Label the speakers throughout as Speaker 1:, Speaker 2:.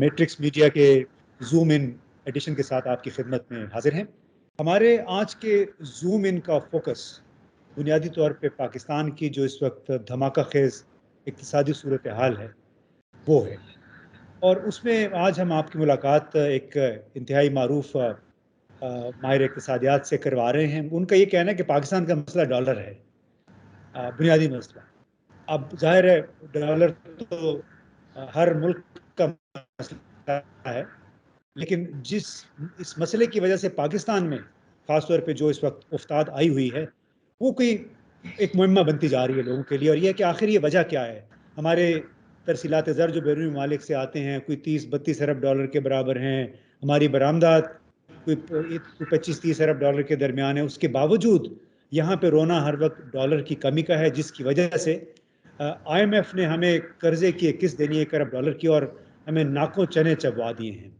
Speaker 1: Matrix media के zoom in addition के साथ आपकी खिदमत में हाजिर हैं। हमारे आज के जूम इन का फोकस बुनियादी तौर पे पाकिस्तान की जो इस वक्त धमाका खेज इक्तिसादी सूरत हाल है वो है, और उसमें आज हम आपकी मुलाकात एक इंतहाई मारूफ माहिर इक्तिसादियात से करवा रहे हैं। उनका ये कहना है कि पाकिस्तान का मसला डॉलर है, बुनियादी मसला। अब जाहिर है डॉलर तो हर मुल्क का मसला है, लेकिन इस मसले की वजह से पाकिस्तान में ख़ासतौर पे जो इस वक्त उफ्ताद आई हुई है वो कोई एक मुहिम्मा बनती जा रही है लोगों के लिए, और ये कि आखिर ये वजह क्या है। हमारे तरसीलात ज़र जो बैरूनी ममालिक से आते हैं कोई 30-32 अरब डॉलर के बराबर हैं, हमारी बरामदात कोई 25-30 अरब डॉलर के दरमियान है। उसके बावजूद यहाँ पे रोना हर वक्त डॉलर की कमी का है, जिसकी वजह से IMF ने हमें कर्जे की किस्त देनी है 1 अरब डॉलर की, और हमें नाकों चने चबवा दिए हैं।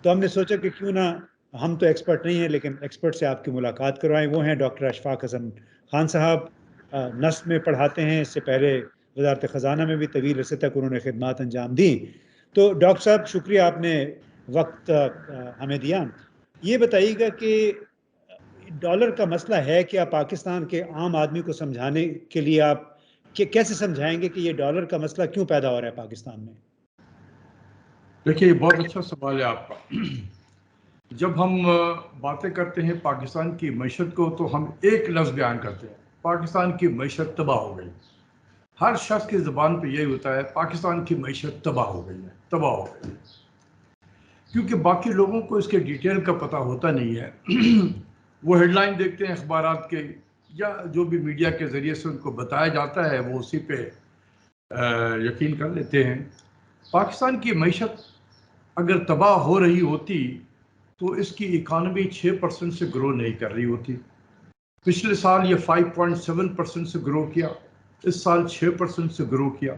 Speaker 1: तो हमने सोचा कि क्यों ना, हम तो एक्सपर्ट नहीं हैं लेकिन एक्सपर्ट से आपकी मुलाकात करवाएं। वो हैं डॉक्टर अशफाक हसन खान साहब, नस्ब में पढ़ाते हैं, इससे पहले वजारत ख़जाना में भी तवील अरसे तक उन्होंने खिदमात अंजाम दी। तो डॉक्टर साहब शुक्रिया, आपने वक्त हमें दिया। ये बताइएगा कि डॉलर का मसला है क्या पाकिस्तान के आम आदमी को समझाने के लिए आप कैसे समझाएंगे कि ये डॉलर का मसला क्यों पैदा हो रहा है पाकिस्तान में?
Speaker 2: देखिए, ये बहुत अच्छा सवाल है आपका। जब हम बातें करते हैं पाकिस्तान की मईशत को तो हम एक लफ्ज़ बयान करते हैं, पाकिस्तान की मईशत तबाह हो गई। हर शख्स की ज़बान पे यही होता है, पाकिस्तान की मईशत तबाह हो गई है, तबाह हो गई, क्योंकि बाकी लोगों को इसके डिटेल का पता होता नहीं है। वो हेडलाइन देखते हैं अखबारात के या जो भी मीडिया के ज़रिए से उनको बताया जाता है, वो उसी पे यकीन कर लेते हैं। पाकिस्तान की मईशत अगर तबाह हो रही होती तो इसकी इकानमी 6% से ग्रो नहीं कर रही होती। पिछले साल ये 5.7% से ग्रो किया, इस साल 6% से ग्रो किया।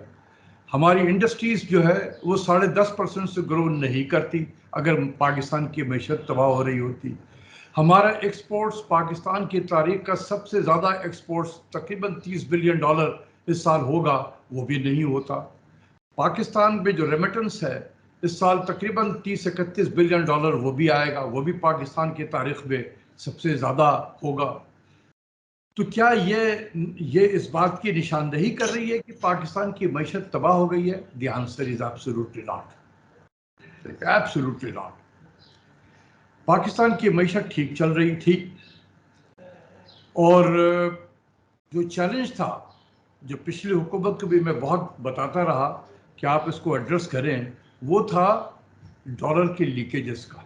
Speaker 2: हमारी इंडस्ट्रीज़ जो है वो 10.5% से ग्रो नहीं करती अगर पाकिस्तान की मईशत तबाह हो रही होती। हमारा एक्सपोर्ट्स, पाकिस्तान की तारीख का सबसे ज़्यादा एक्सपोर्ट्स तकरीबन 30 बिलियन डॉलर इस साल होगा, वो भी नहीं होता। पाकिस्तान में जो रेमिटेंस है इस साल तकरीबन 30-31 बिलियन डॉलर वो भी आएगा, वो भी पाकिस्तान की तारीख में सबसे ज़्यादा होगा। तो क्या ये इस बात की निशानदेही कर रही है कि पाकिस्तान की मईशत तबाह हो गई है? The answer is absolutely not, absolutely not. Pakistan की मईशत ठीक चल रही थी, और जो चैलेंज था, जो पिछली हुकूमत को भी मैं बहुत बताता रहा कि आप इसको एड्रेस करें, वो था डॉलर के लीकेजेस का।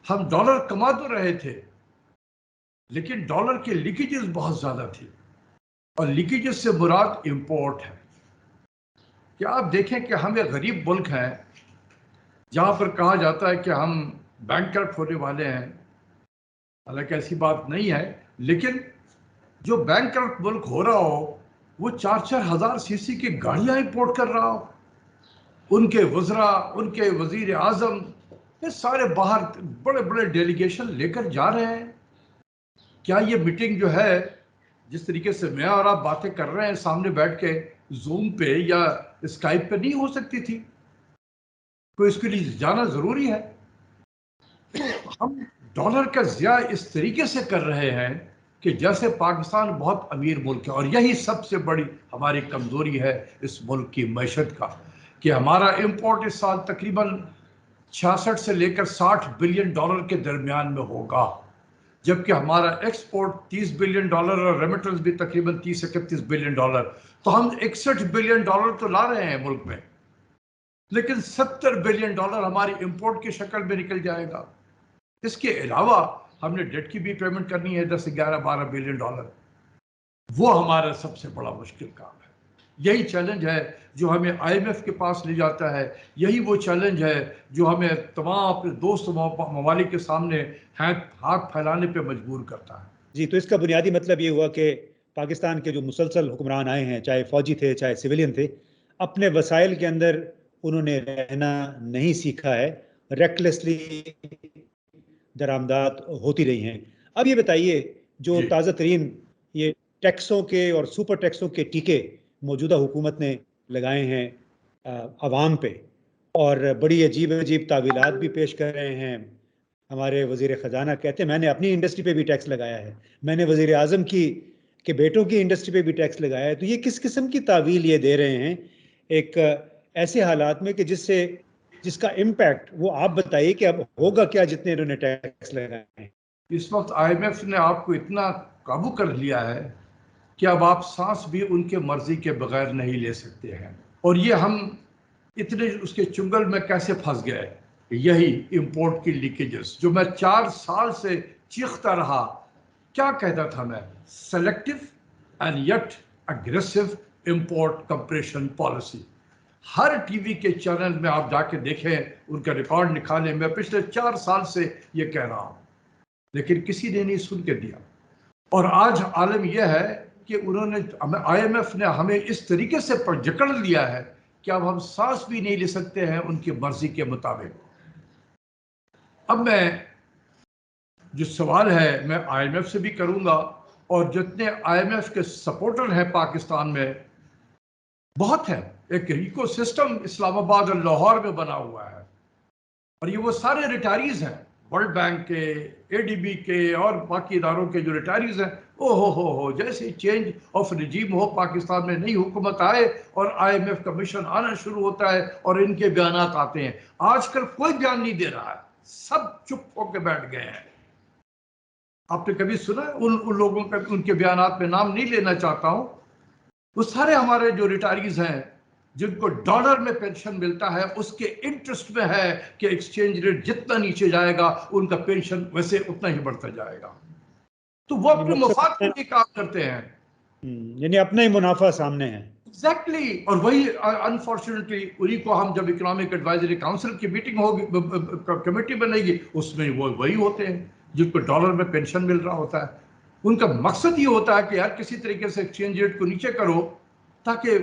Speaker 2: हम डॉलर कमा तो रहे थे लेकिन डॉलर के लीकेजेस बहुत ज़्यादा थी, और लीकेजेस से मुराद इंपोर्ट है। क्या आप देखें कि हम एक गरीब मुल्क हैं जहाँ पर कहा जाता है कि हम बैंकरप्ट होने वाले हैं, हालांकि ऐसी बात नहीं है, लेकिन जो बैंकरप्ट मुल्क हो रहा हो वो 4-4 हज़ार सीसी की गाड़ियाँ इंपोर्ट कर रहा हो, उनके वज़रा, उनके वज़ीर आज़म, ये सारे बाहर बड़े बड़े डेलीगेशन लेकर जा रहे हैं। क्या ये मीटिंग जो है, जिस तरीके से मैं और आप बातें कर रहे हैं सामने बैठ के जूम पे या स्काइप पे, नहीं हो सकती थी? तो इसके लिए जाना ज़रूरी है। हम डॉलर का ज़िया इस तरीके से कर रहे हैं कि जैसे पाकिस्तान बहुत अमीर मुल्क है, और यही सबसे बड़ी हमारी कमज़ोरी है इस मुल्क की मईशत का, कि हमारा इंपोर्ट इस साल तकरीबन 66 से लेकर 60 बिलियन डॉलर के दरमियान में होगा, जबकि हमारा एक्सपोर्ट 30 बिलियन डॉलर और रेमिटेंस भी तकरीबन 30-31 बिलियन डॉलर। तो हम 61 बिलियन डॉलर तो ला रहे हैं मुल्क में, लेकिन 70 बिलियन डॉलर हमारी इंपोर्ट की शक्ल में निकल जाएगा। इसके अलावा हमने डेट की भी पेमेंट करनी है 10, 11, 12 बिलियन डॉलर। वो हमारा सबसे बड़ा मुश्किल काम है। यही चैलेंज है जो हमें IMF के पास ले जाता है, यही वो चैलेंज है जो हमें तमाम अपने दोस्त ममालिक के सामने हाथ फैलाने पे मजबूर करता है।
Speaker 1: जी, तो इसका बुनियादी मतलब ये हुआ कि पाकिस्तान के जो मुसलसल हुक्मरान आए हैं, चाहे फौजी थे चाहे सिविलियन थे, अपने वसाइल के अंदर उन्होंने रहना नहीं सीखा है, रेकलेसली दरामदात होती रही हैं। अब ये बताइए, जो ताज़ा तरीन ये टैक्सों के और सुपर टैक्सों के टीके मौजूदा हुकूमत ने लगाए हैं आवाम पे, और बड़ी अजीब अजीब तावीलात भी पेश कर रहे हैं। हमारे वजीर ख़जाना कहते हैं मैंने अपनी इंडस्ट्री पे भी टैक्स लगाया है, मैंने वजीर आज़म की के बेटों की इंडस्ट्री पे भी टैक्स लगाया है। तो ये किस किस्म की तावील ये दे रहे हैं एक ऐसे हालात में कि जिसका इम्पैक्ट वो आप बताइए कि अब होगा क्या जितने इन्होंने टैक्स लगाए हैं।
Speaker 2: इस वक्त IMF ने आपको इतना काबू कर लिया है कि अब आप सांस भी उनके मर्जी के बगैर नहीं ले सकते हैं। और ये हम इतने उसके चुंगल में कैसे फंस गए, यही इंपोर्ट की लीकेजेस जो मैं 4 साल से चीखता रहा। क्या कहता था मैं? Selective and yet aggressive import compression policy. Her TV के चैनल में आप जाके देखें, उनका रिकॉर्ड निकालें, मैं पिछले 4 साल से ये कह रहा हूं, लेकिन किसी ने नहीं सुन के दिया। और आज आलम यह है कि उन्होंने IMF ने हमें इस तरीके से जकड़ लिया है कि अब हम सांस भी नहीं ले सकते हैं उनकी मर्जी के मुताबिक। अब मैं जो सवाल है मैं IMF से भी करूंगा, और जितने IMF के सपोर्टर हैं पाकिस्तान में बहुत है। एक इकोसिस्टम इस्लामाबाद और लाहौर में बना हुआ है, और ये वो सारे रिटायरीज हैं वर्ल्ड बैंक के, ADB के और बाकी इदारों के जो रिटायरीज हैं। ओ हो, जैसे चेंज ऑफ रिजीम हो, पाकिस्तान में नई हुकूमत आए और IMF का मिशन आना शुरू होता है और इनके बयान आते हैं। आजकल कोई बयान नहीं दे रहा है, सब चुप होकर बैठ गए हैं। आपने कभी सुना उन लोगों का? उनके बयान में नाम नहीं लेना चाहता हूं। वो सारे हमारे जो रिटायरीज हैं जिनको डॉलर में पेंशन मिलता है, उसके इंटरेस्ट में है कि एक्सचेंज रेट जितना नीचे जाएगा उनका पेंशन वैसे उतना ही बढ़ता जाएगा। तो वो अपने मफाद के लिए काम करते हैं,
Speaker 1: यानी अपना ही मुनाफा सामने है।
Speaker 2: एग्जैक्टली। और वही अनफॉर्चुनेटली उन्हीं को हम जब इकोनॉमिक एडवाइजरी काउंसिल की मीटिंग होगी, कमेटी बनेगी, उसमें वो वही होते हैं जिनको डॉलर में पेंशन मिल रहा होता है। उनका मकसद ये होता है कि यार किसी तरीके से एक्सचेंज रेट को नीचे करो ताकि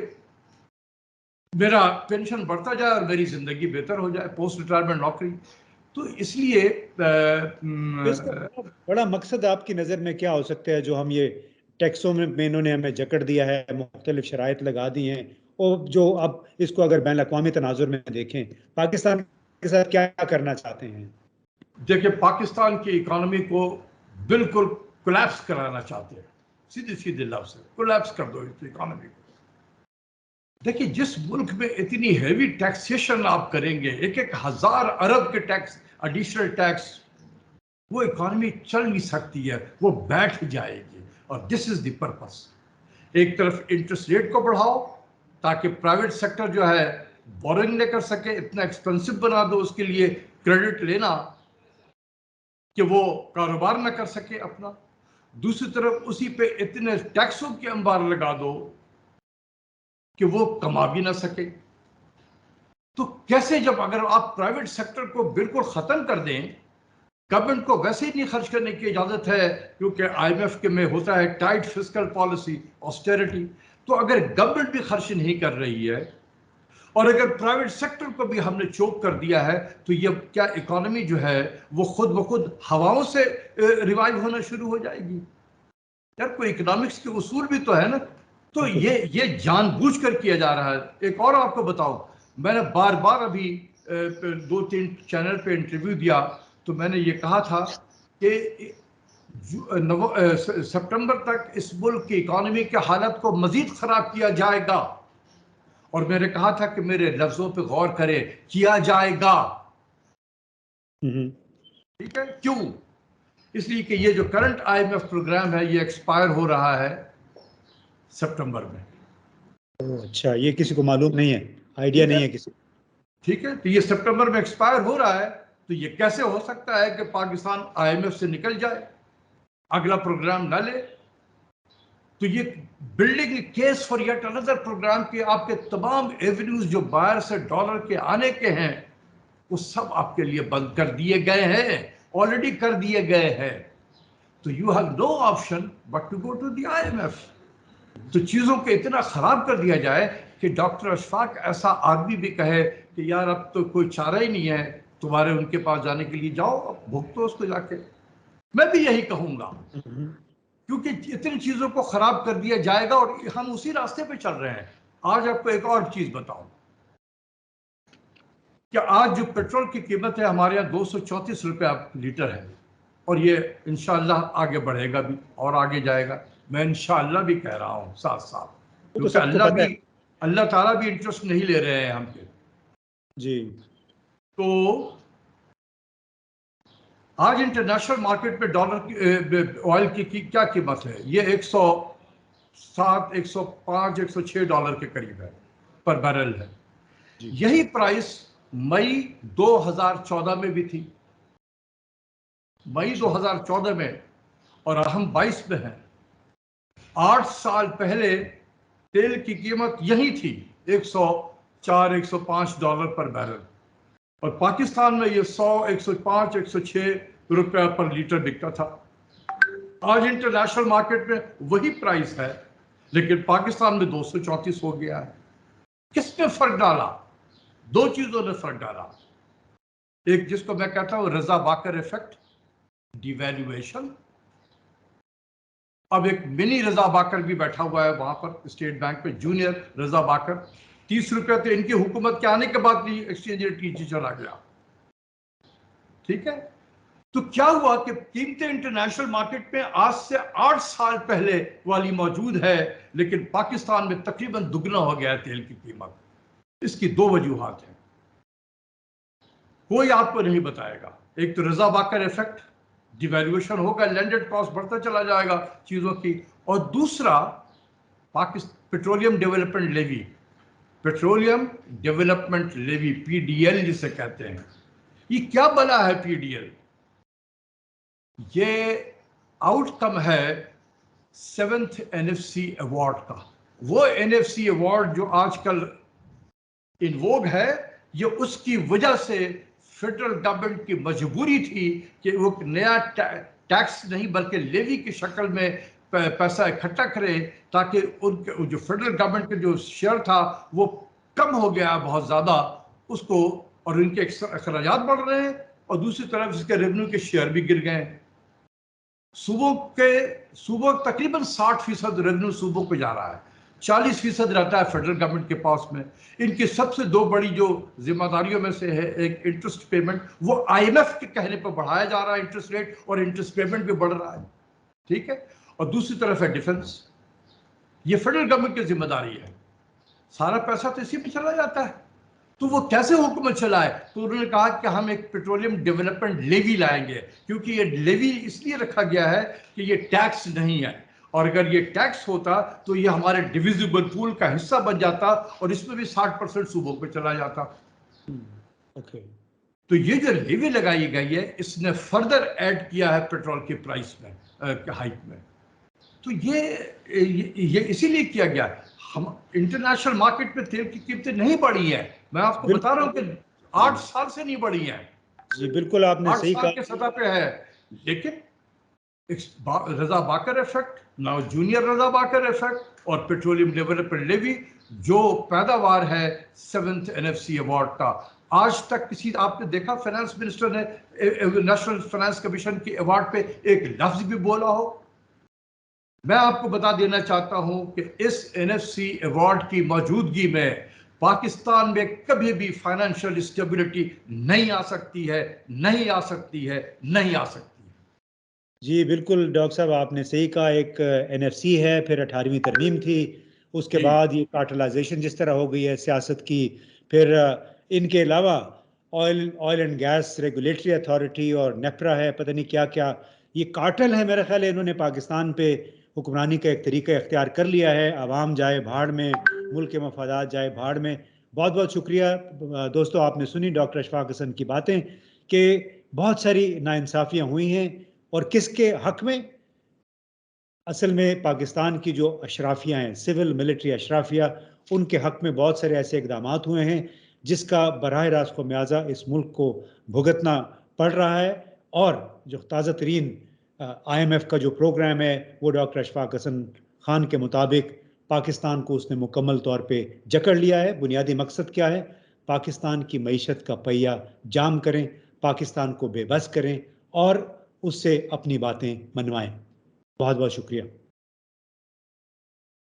Speaker 2: मेरा पेंशन बढ़ता जाए और मेरी जिंदगी बेहतर हो जाए, पोस्ट रिटायरमेंट नौकरी। तो इसलिए
Speaker 1: तो इसका बड़ा मकसद आपकी नज़र में क्या हो सकता है जो हम ये टैक्सों में इन्होंने हमें जकड़ दिया है, मुख्तलिफ शराइत लगा दी हैं, और जो अब इसको अगर बैन अवी तनाजुर में देखें पाकिस्तान के साथ क्या करना चाहते हैं?
Speaker 2: देखिए, पाकिस्तान की इकोनॉमी को बिल्कुल कोलैप्स कराना चाहते हैं, सीधे सीधे लफ्ज से कोलैप्स कर दो इस इकोनॉमी को। देखिए, जिस मुल्क में इतनी हैवी टैक्सेशन आप करेंगे, 1,000 अरब के टैक्स, एडिशनल टैक्स, वो इकोनॉमी चल नहीं सकती है, वो बैठ जाएगी। और दिस इज द पर्पस। एक तरफ इंटरेस्ट रेट को बढ़ाओ ताकि प्राइवेट सेक्टर जो है बोरिंग नहीं कर सके, इतना एक्सपेंसिव बना दो उसके लिए क्रेडिट लेना कि वो कारोबार ना कर सके अपना। दूसरी तरफ उसी पे इतने टैक्सों के अंबार लगा दो कि वो कमा भी ना सके। तो कैसे, जब अगर आप प्राइवेट सेक्टर को बिल्कुल खत्म कर दें, गवर्नमेंट को वैसे ही नहीं खर्च करने की इजाजत है क्योंकि IMF के में होता है टाइट फिस्कल पॉलिसी, ऑस्टेरिटी। तो अगर गवर्नमेंट भी खर्च नहीं कर रही है और अगर प्राइवेट सेक्टर को भी हमने चोक कर दिया है, तो ये क्या इकोनॉमी जो है वो खुद ब खुद हवाओं से रिवाइव होना शुरू हो जाएगी? यार, कोई इकोनॉमिक्स के उसूल भी तो है ना। तो ये जानबूझकर किया जा रहा है। एक और आपको बताऊं, मैंने बार बार अभी 2-3 चैनल पे इंटरव्यू दिया, तो मैंने ये कहा था कि सितंबर तक इस मुल्क की इकोनॉमी की हालत को मजीद खराब किया जाएगा। और मैंने कहा था कि मेरे लफ्जों पे गौर करें, किया जाएगा। ठीक है, क्यों? इसलिए कि ये जो करंट IMF प्रोग्राम है ये एक्सपायर हो रहा है सितंबर में।
Speaker 1: अच्छा, ये किसी को मालूम नहीं है, आइडिया नहीं है किसी।
Speaker 2: ठीक है, तो ये सितंबर में एक्सपायर हो रहा है, तो ये कैसे हो सकता है कि पाकिस्तान IMF से निकल जाए, अगला प्रोग्राम ना ले? तो ये building case for yet another programme के आपके तमाम एवेन्यूज जो बाहर से डॉलर के आने के हैं वो सब आपके लिए बंद कर दिए गए हैं, ऑलरेडी कर दिए गए हैं। तो you have no option but to go to the IMF। तो चीज़ों को इतना ख़राब कर दिया जाए कि डॉक्टर अशफाक ऐसा आदमी भी कहे कि यार अब तो कोई चारा ही नहीं है तुम्हारे उनके पास जाने के लिए, जाओ भुगतो उसको जाके। मैं भी यही कहूँगा, क्योंकि इतनी चीज़ों को ख़राब कर दिया जाएगा और हम उसी रास्ते पे चल रहे हैं। आज आपको एक और चीज़ बताऊं, कि आज जो पेट्रोल की कीमत है हमारे यहाँ 234 रुपया लीटर है, और ये इंशाअल्लाह आगे बढ़ेगा भी और आगे जाएगा। मैं इंशाअल्लाह भी कह रहा हूँ साथ साथ,
Speaker 1: वो तो
Speaker 2: क्योंकि
Speaker 1: सबको पता है
Speaker 2: अल्लाह ताला भी इंटरेस्ट नहीं ले रहे हैं हम पे।
Speaker 1: जी।
Speaker 2: तो आज इंटरनेशनल मार्केट में डॉलर की ऑयल की क्या कीमत है? ये 107, 105, 106 डॉलर के करीब है पर बैरल है।
Speaker 1: जी
Speaker 2: यही प्राइस मई 2014 में भी थी, मई 2014 में, और हम 22 में हैं। 8 साल पहले तेल की कीमत यही थी 104, 105 डॉलर पर बैरल, और पाकिस्तान में ये 100, 105, 106 रुपया पर लीटर बिकता था। आज इंटरनेशनल मार्केट में वही प्राइस है, लेकिन पाकिस्तान में 234 हो गया है। किसने फर्क डाला? दो चीजों ने फर्क डाला। एक जिसको मैं कहता हूं रजा बाकर इफेक्ट, डिवैल्यूएशन। अब एक मिनी रजा बाकर भी बैठा हुआ है वहां पर स्टेट बैंक पे, जूनियर रजा बाकर। 30 रुपया तो इनकी हुकूमत के आने के बाद भी एक्सचेंज रेट नीचे चला गया। ठीक है, तो क्या हुआ कि कीमतें इंटरनेशनल मार्केट में आज से 8 साल पहले वाली मौजूद है, लेकिन पाकिस्तान में तकरीबन दुगना हो गया है तेल की कीमत। इसकी दो वजूहात हैं, कोई आपको नहीं बताएगा। एक तो रजा बाकर इफेक्ट, डिवैल्यूएशन होगा, लैंडेड कॉस्ट बढ़ता चला जाएगा चीजों की, और दूसरा Pakistan petroleum development levy, petroleum development levy, PDL जिसे कहते हैं। ये क्या बना है पीडीएल? ये आउटकम है 7th एनएफसी अवार्ड का। वो एनएफसी अवार्ड जो आजकल इनवोग है, ये उसकी वजह से फेडरल गवर्नमेंट की मजबूरी थी कि वो नया टैक्स नहीं बल्कि लेवी की शक्ल में पैसा इकट्ठा करे, ताकि उनके जो फेडरल गवर्नमेंट का जो शेयर था वो कम हो गया बहुत ज़्यादा उसको, और उनके अखराजात बढ़ रहे हैं, और दूसरी तरफ इसके रेवेन्यू के शेयर भी गिर गए। सूबों तकरीबन 60% रेवेन्यू सूबों पे जा रहा है, 40% रहता है फेडरल गवर्नमेंट के पास में। इनकी सबसे दो बड़ी जो जिम्मेदारियों में से है, एक इंटरेस्ट पेमेंट, वो आईएमएफ के कहने पर बढ़ाया जा रहा है इंटरेस्ट रेट, और इंटरेस्ट पेमेंट भी बढ़ रहा है। ठीक है, और दूसरी तरफ है डिफेंस, ये फेडरल गवर्नमेंट की जिम्मेदारी है। सारा पैसा तो इसी में चला जाता है, तो वो कैसे हुकूमत चलाए? तो उन्होंने कहा कि हम एक पेट्रोलियम डेवलपमेंट लेवी लाएंगे, क्योंकि ये लेवी इसलिए रखा गया है कि ये टैक्स नहीं है, और अगर ये टैक्स होता तो ये हमारे डिविजिबल पूल का हिस्सा बन जाता, और इसमें भी 60% सूबों पे चला जाता।
Speaker 1: ओके।
Speaker 2: तो ये जो लेवी लगाई गई है, इसने फर्दर ऐड किया है पेट्रोल के प्राइस में, हाइक में। तो ये इसीलिए किया गया। हम इंटरनेशनल मार्केट में तेल की कीमतें नहीं बढ़ी है, मैं आपको बता रहा हूं कि 8 साल से नहीं बढ़ी है।
Speaker 1: जी बिल्कुल, आपने
Speaker 2: 8
Speaker 1: सही
Speaker 2: साल
Speaker 1: कहा।
Speaker 2: के सतह पे है, लेकिन रजा बाकर इफेक्ट, नाउ जूनियर रजा बाकर इफेक्ट, और पेट्रोलियम डेवलपमेंट लेवी, जो पैदावार है 7th एनएफसी अवार्ड का। आज तक किसी आपने देखा फाइनेंस मिनिस्टर ने नेशनल फाइनेंस कमीशन के अवार्ड पे एक लफ्ज भी बोला हो? मैं आपको बता देना चाहता हूं कि इस एनएफसी अवार्ड की मौजूदगी में पाकिस्तान में कभी भी फाइनेंशियल स्टेबिलिटी नहीं आ सकती है, नहीं आ सकती है, नहीं आ सकती है।
Speaker 1: जी बिल्कुल डॉक्टर साहब, आपने सही कहा। एक एनएफसी है, फिर 18वीं तरमीम थी, उसके
Speaker 2: जी
Speaker 1: बाद ये कार्टलाइजेशन जिस तरह हो गई है सियासत की, फिर इनके अलावा oil and gas regulatory authority और नेपरा है, पता नहीं क्या क्या। ये कार्टल है, मेरा ख्याल है इन्होंने पाकिस्तान पे हुक्मरानी का एक तरीका इख्तियार कर लिया है। आवाम जाए भाड़ में, मुल्क के मफादात जाए भाड़ में। बहुत बहुत शुक्रिया दोस्तों, आपने सुनी डॉक्टर अशफाक हसन की बातें कि बहुत सारी नाइंसाफ़ियाँ हुई हैं, और किसके हक में? असल में पाकिस्तान की जो अशराफियाँ हैं, सिविल मिलिट्री अशराफिया, उनके हक में बहुत सारे ऐसे इकदाम हुए हैं जिसका बराह रास्त खमियाजा इस मुल्क को भुगतना पड़ रहा है। और जो ताज़ा तरीन IMF का जो प्रोग्राम है, वो डॉक्टर अशफाक हसन खान के मुताबिक पाकिस्तान को उसने मुकम्मल तौर पे जकड़ लिया है। बुनियादी मकसद क्या है? पाकिस्तान की मईशत का पहिया जाम करें, पाकिस्तान को बेबस करें और उससे अपनी बातें मनवाएं। बहुत बहुत शुक्रिया।